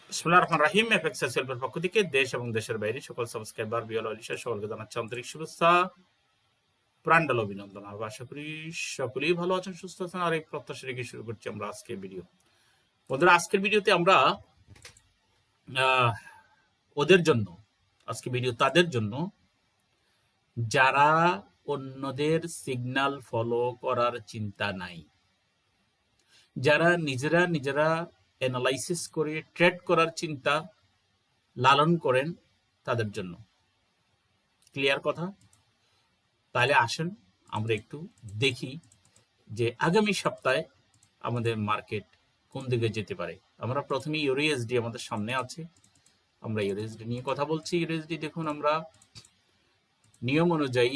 বিসমিল্লাহির রহমানির রহিম। এফএক্স সেলফের পক্ষ থেকে দেশ এবং দেশের বাইরে সকল সাবস্ক্রাইবার বিয়াল অলিশা সকলকে জানাচ্ছি আন্তরিক শুভেচ্ছা, প্রাণঢাল অভিনন্দন। আর আশা করি সকলেই ভালো আছেন, সুস্থ আছেন। আর এই প্রত্যাশা রেখে শুরু করছি আমরা আজকের ভিডিও। বন্ধুরা, আজকের ভিডিওতে আমরা ওদের জন্য, আজকে ভিডিও তাদের জন্য যারা অন্যদের সিগন্যাল ফলো করার চিন্তা নাই, যারা নিজেরা অ্যানালাইসিস করে ট্রেড করার চিন্তা লালন করেন, তাদের জন্য। ক্লিয়ার কথা? তাহলে আসেন আমরা একটু দেখি যে আগামী সপ্তাহে আমাদের মার্কেট কোন দিকে যেতে পারে। আমরা প্রথমে ইউরোএসডি আমাদের সামনে আছে, আমরা ইউরোএসডি নিয়ে কথা বলছি। ইউরোএসডি দেখুন, আমরা নিয়ম অনুযায়ী,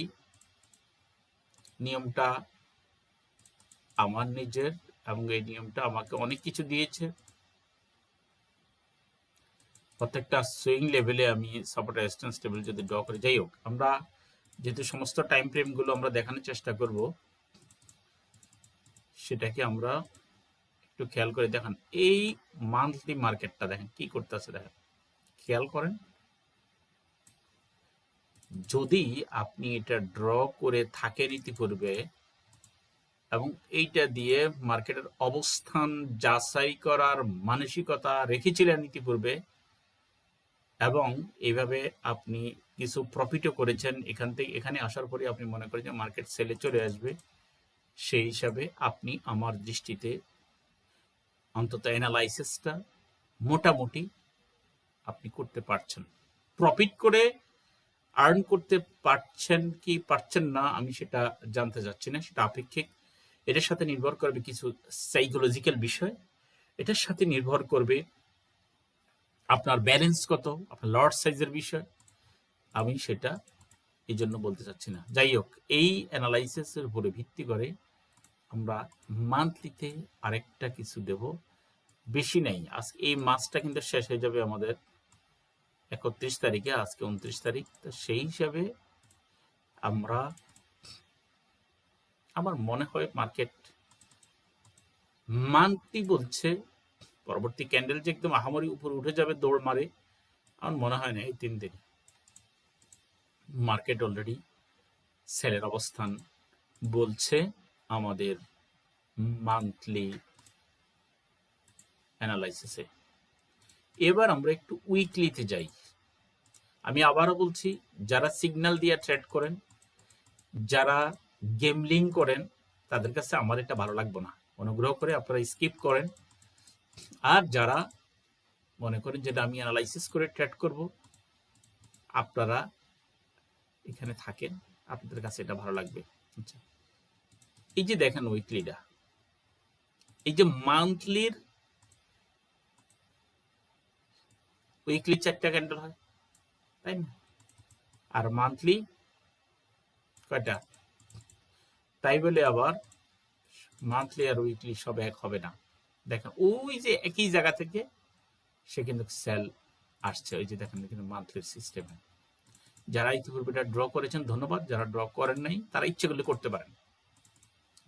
নিয়মটা আমার নিজের এবং এই নিয়মটা আমাকে অনেক কিছু দিয়েছে। প্রত্যেকটা সুইং লেভেলে আমি সাপোর্ট রেজিস্ট্যান্স লেভেল যদি ড্র করি, যাই হোক, আমরা যেহেতু সমস্ত টাইম ফ্রেমগুলো আমরা দেখানোর চেষ্টা করব, সেটাকে আমরা একটু খেয়াল করে দেখান। এই মান্থলি মার্কেটটা দেখেন কি করতেছে, দেখেন, খেয়াল করেন। যদি আপনি এটা ড্র করে থাকেন ইতিপূর্বে এবং এইটা দিয়ে মার্কেটের অবস্থান যাচাই করার মানসিকতা রেখেছিলেন ইতিপূর্বে এবং এইভাবে আপনি কিছু প্রফিটও করেছেন, এখান থেকে এখানে আসার পরে আপনি মনে করেন যে মার্কেট সেলে চলে আসবে, সেই হিসাবে আপনি আমার দৃষ্টিতে অন্তত অ্যানালাইসিসটা মোটামুটি আপনি করতে পারছেন। প্রফিট করে আর্ন করতে পারছেন কি পারছেন না আমি সেটা জানতে চাচ্ছি না, সেটা আপেক্ষিক। এটার সাথে নির্ভর করবে কিছু সাইকোলজিক্যাল বিষয়, এটার সাথে নির্ভর করবে আপনার ব্যালেন্স কত, আপনার লট সাইজের বিষয়। আমি সেটা এই জন্য বলতে চাচ্ছি না। যাই হোক, এই অ্যানালাইসিসের উপরে ভিত্তি করে আমরা মান্থলিতে আরেকটা কিছু দেব, বেশি নেই। আজকে এই মাসটা কিন্তু শেষ হয়ে যাবে আমাদের 31 তারিখে, আজকে 29 তারিখ। তো সেই হিসাবে আমরা, আমার মনে হয় মার্কেট মান্থলি বলছে পরবর্তী ক্যান্ডেল যে একদম আহামরি উপরে উঠে যাবে দৌড় মারে, আমার মনে হয় না। এই 3 দিন মার্কেট অলরেডি সেলের অবস্থান বলছে আমাদের মান্থলি অ্যানালাইসিসে। এবার আমরা একটু উইকলিতে যাই। আমি আবারও বলছি, যারা সিগন্যাল দিয়ে ট্রেড করেন, যারা গেমলিং করেন, তাদের কাছে আমার এটা ভালো লাগবে না। অনুগ্রহ করে আপনারা স্কিপ করেন। আর যারা মনে করেন যেটা আমি অ্যানালাইসিস করে ট্রেড করব, আপনারা এখানে থাকেন, আপনাদের কাছে এটা ভালো লাগবে। আচ্ছা, এই যে দেখেন উইকলিটা, এই যে মান্থলির উইকলি 4টা ক্যান্ডেল হয়, তাই না? আর মান্থলি কয়টা? তাই বলে আবার মান্থলি আর উইকলি সব এক হবে না। দেখেন ওই যে একই জায়গা থেকে সে কিন্তু সেল আসছে। ওই যে দেখেন কিন্তু মান্থলির সিস্টেমে। যারা ইতিপূর্বে এটা ড্র করেছেন ধন্যবাদ, যারা ড্র করেন নাই তারা ইচ্ছে করলে করতে পারেন।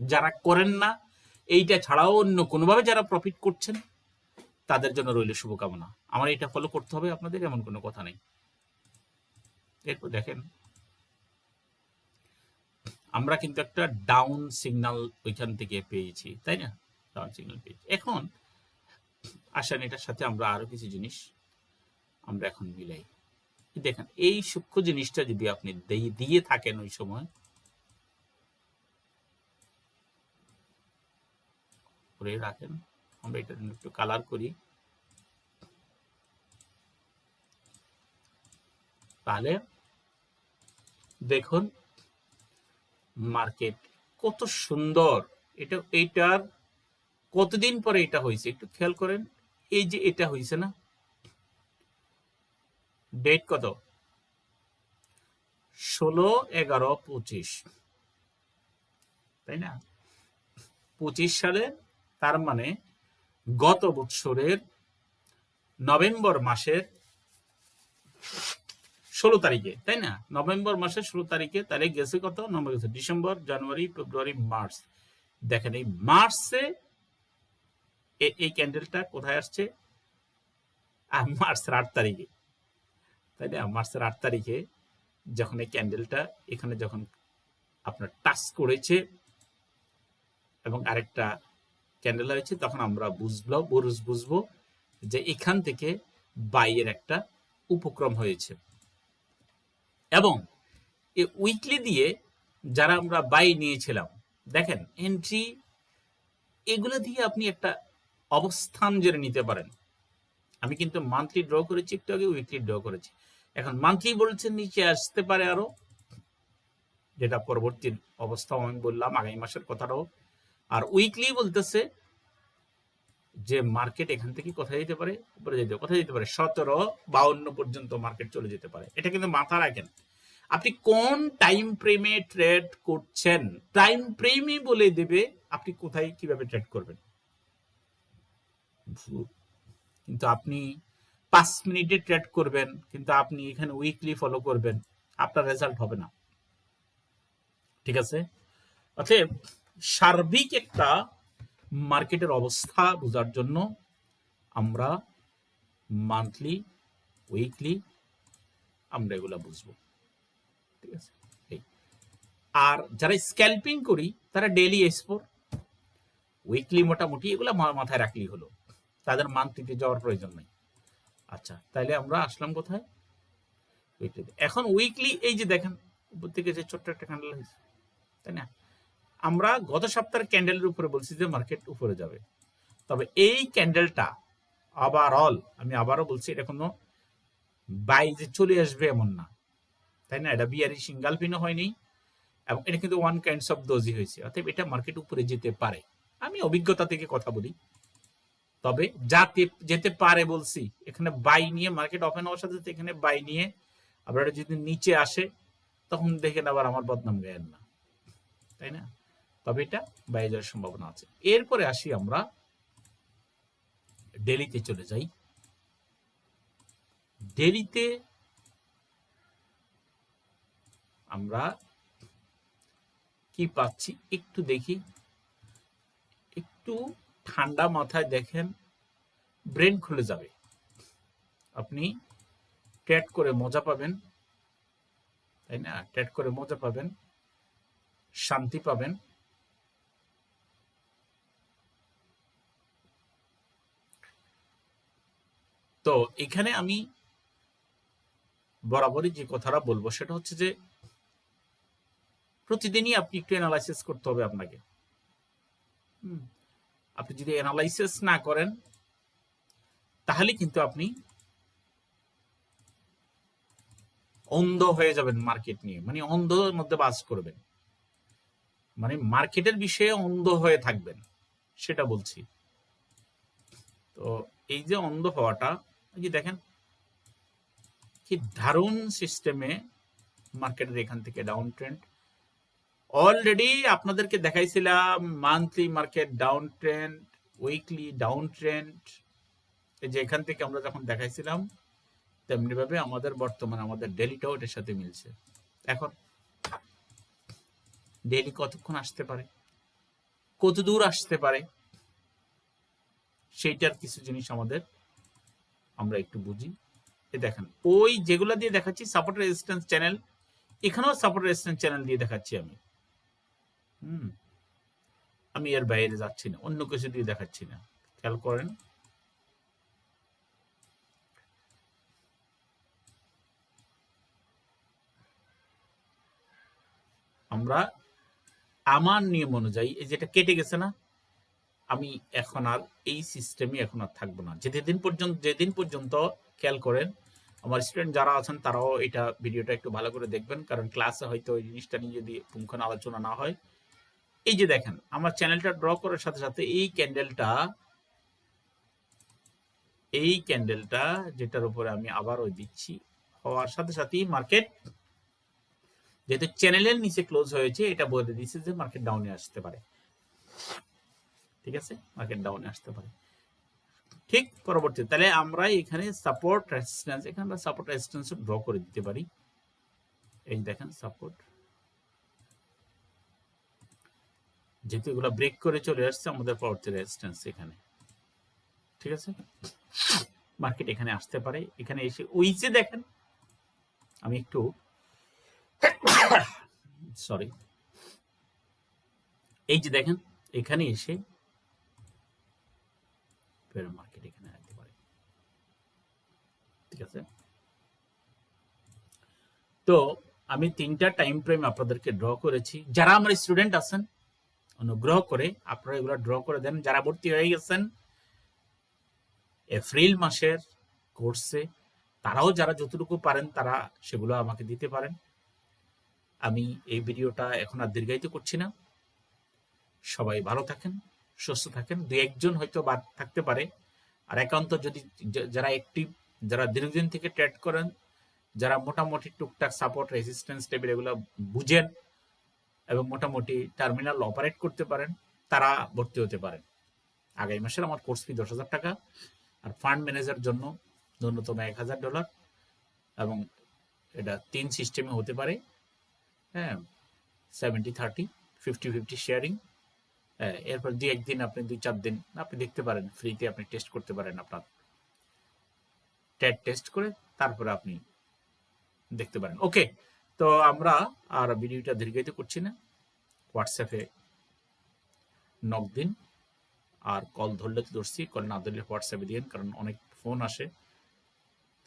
যারা করেন না, এইটা ছাড়াও অন্য কোনোভাবে যারা প্রফিট করছেন, তাদের জন্য রইল শুভকামনা। আমার এটা ফলো করতে হবে আপনাদের, এমন কোনো কথা নেই। এরপর দেখেন, আমরা কিন্তু একটা ডাউন সিগন্যাল ওইখান থেকে পেয়েছি, তাই না? ডাউন সিগন্যাল পেয়েছি। এখন আসেন এটার সাথে আমরা আরো কিছু জিনিস আমরা এখন মিলাই। দেখেন এই সূক্ষ্ম জিনিসটা যদি আপনি দিয়ে থাকেন ওই সময়, করে রাখেন। আমরা এটা একটু কালার করি, তাহলে দেখুন মার্কেট কত সুন্দর। এটা এইটার কতদিন পরে এটা হয়েছে একটু খেয়াল করেন। এই যে এটা হয়েছে না, ডেট কত? 16/11/25, তাই না? 25 সালে, তার মানে গত বছরের নভেম্বর মাসের 16 তারিখে, তাই না? নভেম্বর মাসের 16 তারিখে, তাহলে গেছে কত? নম্বর গেছে ডিসেম্বর, জানুয়ারি, ফেব্রুয়ারি, মার্চ। দেখেন এই মার্চে এই ক্যান্ডেলটা কোথায় আসছে? মার্চের 8 তারিখে, তাই না? মার্চের 8 তারিখে যখন এই ক্যান্ডেলটা এখানে যখন আপনার টাচ করেছে এবং আরেকটা ক্যান্ডেল হয়েছে, তখন আমরা বুঝবো যে এখান থেকে বাইয়ের একটা উপক্রম হয়েছে। এবং এই উইকলি দিয়ে যারা আমরা বাই নিয়েছিলাম, দেখেন এন্ট্রি, এগুলো দিয়ে আপনি একটা অবস্থান জেনে নিতে পারেন। আমি কিন্তু মান্থলি ড্র করেছি একটু আগে, উইকলি ড্র করেছি। এখন মান্থলি বলছেন নিচে আসতে পারে আরো, যেটা পরবর্তী অবস্থাও আমি বললাম আগামী মাসের কথাটাও। আর উইকলি বলতেছে যে মার্কেট এখান থেকে কোথায় যেতে পারে, উপরে যেতে, কোথায় যেতে পারে 1752 পর্যন্ত মার্কেট চলে যেতে পারে। এটা কিন্তু মাথা রাখেন। আপনি কোন টাইম ফ্রেমে ট্রেড করছেন, টাইম ফ্রেমই বলে দেবে আপনি কোথায় কিভাবে ট্রেড করবেন। কিন্তু আপনি 5 মিনিটে ট্রেড করবেন, কিন্তু আপনি এখানে উইকলি ফলো করবেন, আপনার রেজাল্ট হবে না। ঠিক আছে? অতএব সার্বিক একটা মার্কেটের অবস্থা বোঝার জন্য আমরা মান্থলি, উইকলি আমরা এগুলা বুঝবো। ঠিক আছে? আর যারা স্ক্যাল্পিং করি তারা ডেইলি এক্সপোর, উইকলি মোটামুটি এগুলা মাথায় রাখলেই হলো, তাদের মান্থলিতে যাওয়ার প্রয়োজন নাই। আচ্ছা, তাইলে আমরা আসলাম কোথায়? উইকলিতে। এখন উইকলি এই যে দেখেন উপর থেকে যে ছোট্ট একটা ক্যান্ডেল হয়েছে, তাই না? আমরা গত সপ্তাহের ক্যান্ডেলের উপরে বলছি যে মার্কেট উপরে যাবে, তবে এই ক্যান্ডেলটা ওভারঅল, আমি আবারও বলছি, এটা কোনো বাই যে চলে আসবে এমন না, তাই না? এটা বিয়ারিশ ইনগালফিনও হয়নি, এবং এটা কিন্তু ওয়ান কাইন্ডস অফ দোজি হয়েছে। অতএব এটা মার্কেট উপরে যেতে পারে, আমি অভিজ্ঞতা থেকে কথা বলি। তবে যাতে যেতে পারে বলছি, এখানে বাই নিয়ে মার্কেট ওপেন হওয়ার সাথে সাথে এখানে বাই নিয়ে আবার এটা যদি নিচে আসে, তখন দেখেন আবার আমার বদনাম গায়েন না, তাই না? তবে এটা বাই যাওয়ার সম্ভাবনা আছে। এরপরে আসি আমরা ডেলিতে চলে যাই। ডেলিতে আমরা কি পাচ্ছি একটু দেখি, একটু ঠান্ডা মাথায় দেখেন, ব্রেন খুলে যাবে, আপনি ট্রেড করে মজা পাবেন, তাই না? ট্রেড করে মজা পাবেন, শান্তি পাবেন। তো এখানে আমি বরাবরই যে কথাটা বলবো সেটা হচ্ছে যে প্রতিদিনই আপনি একটু অ্যানালাইসিস করতে হবে আপনাকে। আপনি যদি অ্যানালাইসিস না করেন তাহলে কিন্তু আপনি অন্ধ হয়ে যাবেন মার্কেট নিয়ে, মানে অন্ধের মধ্যে বাস করবেন, মানে মার্কেটের বিষয়ে অন্ধ হয়ে থাকবেন, সেটা বলছি। তো এই যে অন্ধ হওয়াটা, এই যে দেখেন কি দারুণ সিস্টেমে মার্কেটের এখান থেকে ডাউন ট্রেন্ড অলরেডি আপনাদেরকে দেখাইছিলাম, monthly market down trend, weekly down trend. এই যে এখান থেকে আমরা যখন দেখাইছিলাম, তেমনি ভাবে আমাদের বর্তমানে আমাদের ডেলিটাও এটার সাথে মিলছে। এখন ডেলি কতক্ষণ আসতে পারে, কত দূর আসতে পারে, সেইটার কিছু জিনিস আমাদের আমরা একটু বুঝি। এ দেখেন ওই যেগুলো দিয়ে দেখাচ্ছি সাপোর্ট রেজিস্ট্যান্স চ্যানেল, এখানেও সাপোর্ট রেজিস্ট্যান্স চ্যানেল দিয়ে দেখাচ্ছি আমি। আমি এর বাইরে যাচ্ছি না, অন্য কিছু দিয়ে দেখাচ্ছি না, খেয়াল করেন। আমরা আমার নিয়ম অনুযায়ী, এই যেটা কেটে গেছে না, আমি এখন আর এই সিস্টেমে এখন আর থাকবো না। যেদিন পর্যন্ত খেয়াল করেন, আমার স্টুডেন্ট যারা আছেন তারাও এটা ভিডিওটা একটু ভালো করে দেখবেন, কারণ ক্লাসে হয়তো ওই জিনিসটা নিয়ে যদি পুঙ্খান আলোচনা না হয়। এই যে দেখেন আমার চ্যানেলটা ড্র করার সাথে সাথে এই ক্যান্ডেলটা যেটার উপরে আমি আবারও দিচ্ছি, হওয়ার সাথে সাথেই মার্কেট যেহেতু চ্যানেলের নিচে ক্লোজ হয়েছে, এটা বলে দিচ্ছে যে মার্কেট ডাউনে আসতে পারে। ঠিক আছে, মার্কেট ডাউনে আসতে পারে। ঠিক পরবর্তী, তাহলে আমরা এখানে সাপোর্ট রেজিস্ট্যান্স, এখানে আমরা সাপোর্ট রেজিস্ট্যান্স ড্র করে দিতে পারি। এই দেখেন সাপোর্ট, যেহেতু এগুলো ব্রেক করে চলে আসছে আমাদের পরবর্তী রেজিস্ট্যান্স এখানে। ঠিক আছে, মার্কেট এখানে আসতে পারে। এখানে এসে ওই যে দেখেন, আমি একটু সরি, এই যে দেখেন এখানে এসে মার্কেট এখানে আসতে পারে। ঠিক আছে, তো আমি 3টা টাইম ফ্রেম আপনাদেরকে ড্র করেছি। যারা আমার স্টুডেন্ট আছেন অনুগ্রহ করে আপনারা এগুলো ড্র করে দেন। যারা ভর্তি হয়ে গেছেন এপ্রিল মাসের কোর্সে, তারাও যারা যতটুকু পারেন তারা সেগুলো আমাকে দিতে পারেন। আমি এই ভিডিওটা এখন আর দীর্ঘায়িত করছি না। সবাই ভালো থাকেন, সুস্থ থাকেন। দু একজন হয়তো বাদ থাকতে পারে, আর একান্ত যদি যারা অ্যাক্টিভ, যারা দীর্ঘদিন থেকে ট্রেড করেন, যারা মোটামুটি টুকটাক সাপোর্ট রেজিস্ট্যান্স টেবিল এগুলো বুঝেন এবং মোটামুটি টার্মিনাল অপারেট করতে পারেন, তারা ভর্তি হতে পারেন। আগামী মাসের আমার কোর্স ফি 10,000 টাকা, আর ফান্ড ম্যানেজার জন্য ন্যূনতম $1,000, এবং এটা 3 সিস্টেমে হতে পারে। হ্যাঁ, 70-30, 50-50 শেয়ারিং। এরপর 2-1 দিন আপনি 2-4 দিন আপনি দেখতে পারেন, ফ্রিতে আপনি টেস্ট করতে পারেন, আপনার ট্রেড টেস্ট করে তারপরে আপনি দেখতে পারেন। ওকে, তো আমরা আর ভিডিওটা দীর্ঘায়িত করছি না। হোয়াটসঅ্যাপে নক দিন, আর কল ধরলে তো ধরছি, কল না ধরলে হোয়াটসঅ্যাপে দিন, কারণ অনেক ফোন আসে।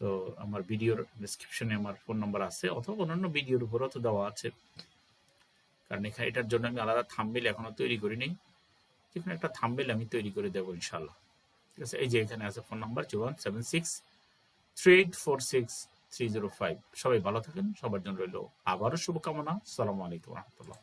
তো আমার ভিডিওর ডেসক্রিপশনে আমার ফোন নাম্বার আছে, অথবা অন্যান্য ভিডিওর উপরও তো দেওয়া আছে। কারণ এখানে এটার জন্য আমি আলাদা থাম্বনেল এখনো তৈরি করি নি, যেখানে একটা থাম্বনেল আমি তৈরি করে দেবো ইনশাল্লাহ। ঠিক আছে, এই যে এখানে আছে ফোন নাম্বার 01763846305। সবাই ভালো থাকেন, সবার জন্য রইল আবারও শুভকামনা। আসসালামু আলাইকুম রহমতুল্লাহ।